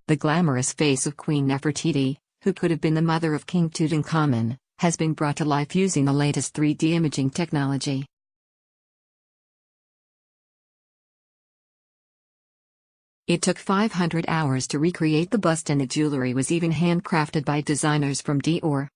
The glamorous face of Queen Nefertiti, who could have been the mother of King Tutankhamun, has been brought to life using the latest 3D imaging technology. It took 500 hours to recreate the bust, and the jewellery was even handcrafted by designers from Dior.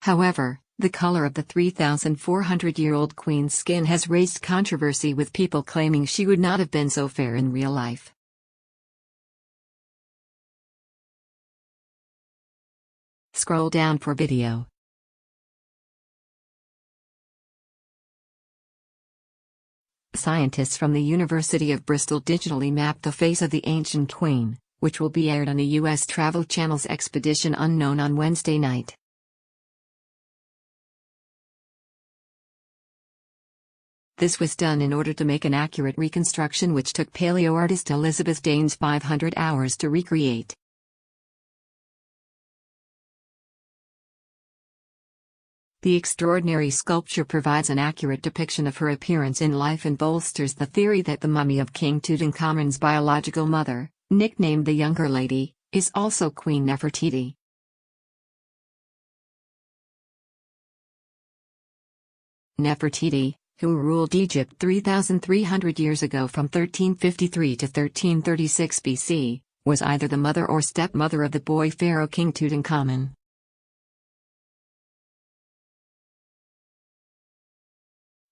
However, the color of the 3,400-year-old queen's skin has raised controversy, with people claiming she would not have been so fair in real life. Scroll down for video. Scientists from the University of Bristol digitally mapped the face of the ancient queen, which will be aired on the U.S. Travel Channel's Expedition Unknown on Wednesday night. This was done in order to make an accurate reconstruction, which took paleoartist Elisabeth Daynes 500 hours to recreate. The extraordinary sculpture provides an accurate depiction of her appearance in life and bolsters the theory that the mummy of King Tutankhamun's biological mother, nicknamed the Younger Lady, is also Queen Nefertiti. Nefertiti, who ruled Egypt 3,300 years ago from 1353 to 1336 BC, was either the mother or stepmother of the boy pharaoh King Tutankhamun.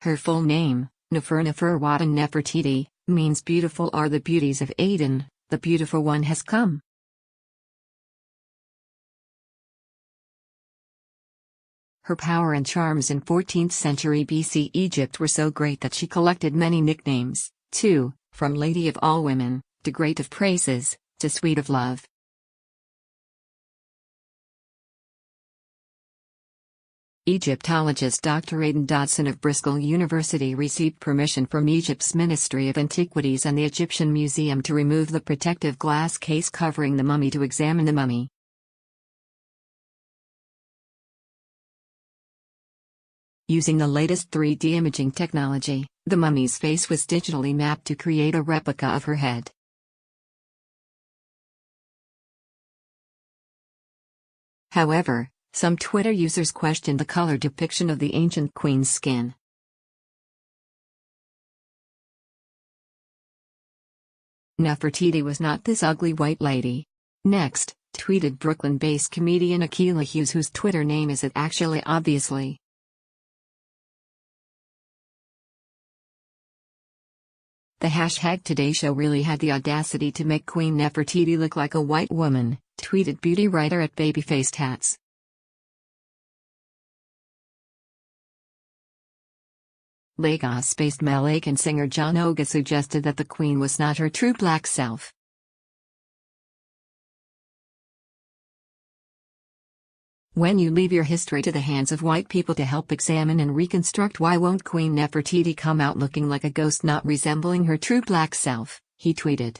Her full name, Nefertiti Nefertiti, means beautiful are the beauties of Aden, the beautiful one has come. Her power and charms in 14th century BC Egypt were so great that she collected many nicknames, too, from Lady of All Women, to Great of Praises, to Sweet of Love. Egyptologist Dr. Aidan Dodson of Bristol University received permission from Egypt's Ministry of Antiquities and the Egyptian Museum to remove the protective glass case covering the mummy to examine the mummy. Using the latest 3D imaging technology, the mummy's face was digitally mapped to create a replica of her head. However, some Twitter users questioned the color depiction of the ancient queen's skin. Nefertiti was not this ugly white lady. Next, tweeted Brooklyn-based comedian Akilah Hughes, whose Twitter name is actually obviously. The hashtag Today Show really had the audacity to make Queen Nefertiti look like a white woman, tweeted beauty writer at Babyfaced Hats. Lagos-based Malacan singer John Oga suggested that the Queen was not her true black self. When you leave your history to the hands of white people to help examine and reconstruct, why won't Queen Nefertiti come out looking like a ghost, not resembling her true black self, he tweeted.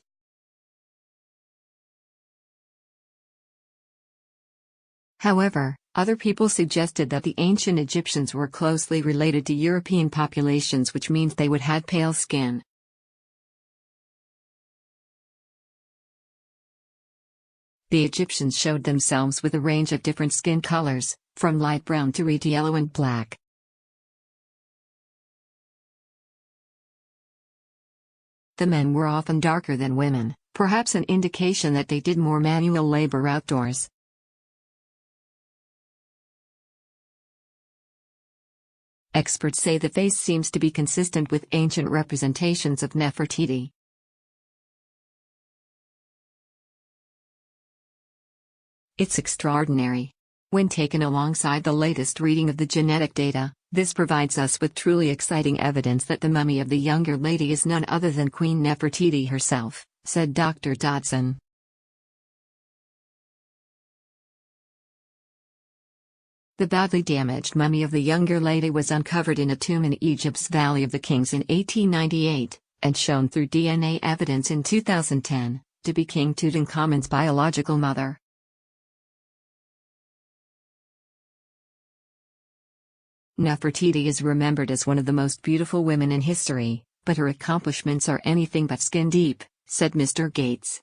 However, other people suggested that the ancient Egyptians were closely related to European populations, which means they would have pale skin. The Egyptians showed themselves with a range of different skin colors, from light brown to red, yellow and black. The men were often darker than women, perhaps an indication that they did more manual labor outdoors. Experts say the face seems to be consistent with ancient representations of Nefertiti. It's extraordinary. When taken alongside the latest reading of the genetic data, this provides us with truly exciting evidence that the mummy of the Younger Lady is none other than Queen Nefertiti herself, said Dr. Dodson. The badly damaged mummy of the Younger Lady was uncovered in a tomb in Egypt's Valley of the Kings in 1898, and shown through DNA evidence in 2010, to be King Tutankhamun's biological mother. Nefertiti is remembered as one of the most beautiful women in history, but her accomplishments are anything but skin deep, said Mr. Gates.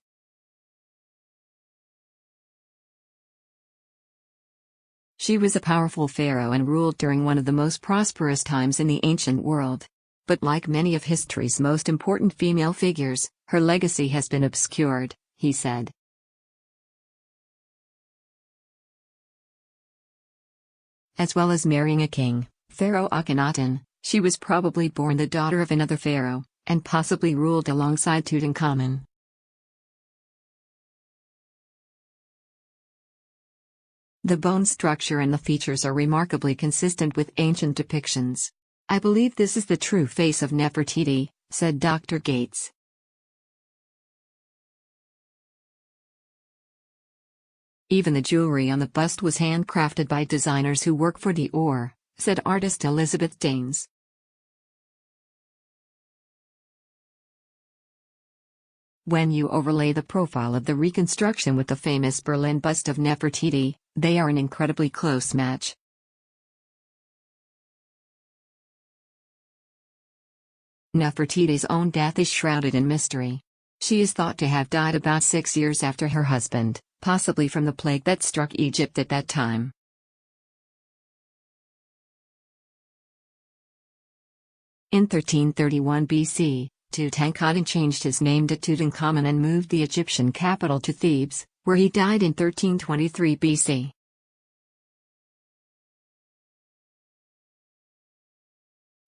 She was a powerful pharaoh and ruled during one of the most prosperous times in the ancient world. But like many of history's most important female figures, her legacy has been obscured, he said. As well as marrying a king, Pharaoh Akhenaten, she was probably born the daughter of another pharaoh, and possibly ruled alongside Tutankhamun. The bone structure and the features are remarkably consistent with ancient depictions. I believe this is the true face of Nefertiti, said Dr. Gates. Even the jewelry on the bust was handcrafted by designers who work for Dior, said artist Elisabeth Daynes. When you overlay the profile of the reconstruction with the famous Berlin bust of Nefertiti, they are an incredibly close match. Nefertiti's own death is shrouded in mystery. She is thought to have died about 6 years after her husband, possibly from the plague that struck Egypt at that time. In 1331 BC, Tutankhamun changed his name to Tutankhamun and moved the Egyptian capital to Thebes, where he died in 1323 BC.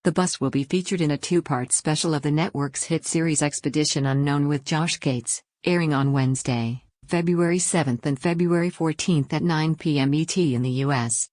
The bust will be featured in a 2-part special of the network's hit series Expedition Unknown with Josh Gates, airing on Wednesday, February 7 and February 14 at 9 p.m. ET in the U.S.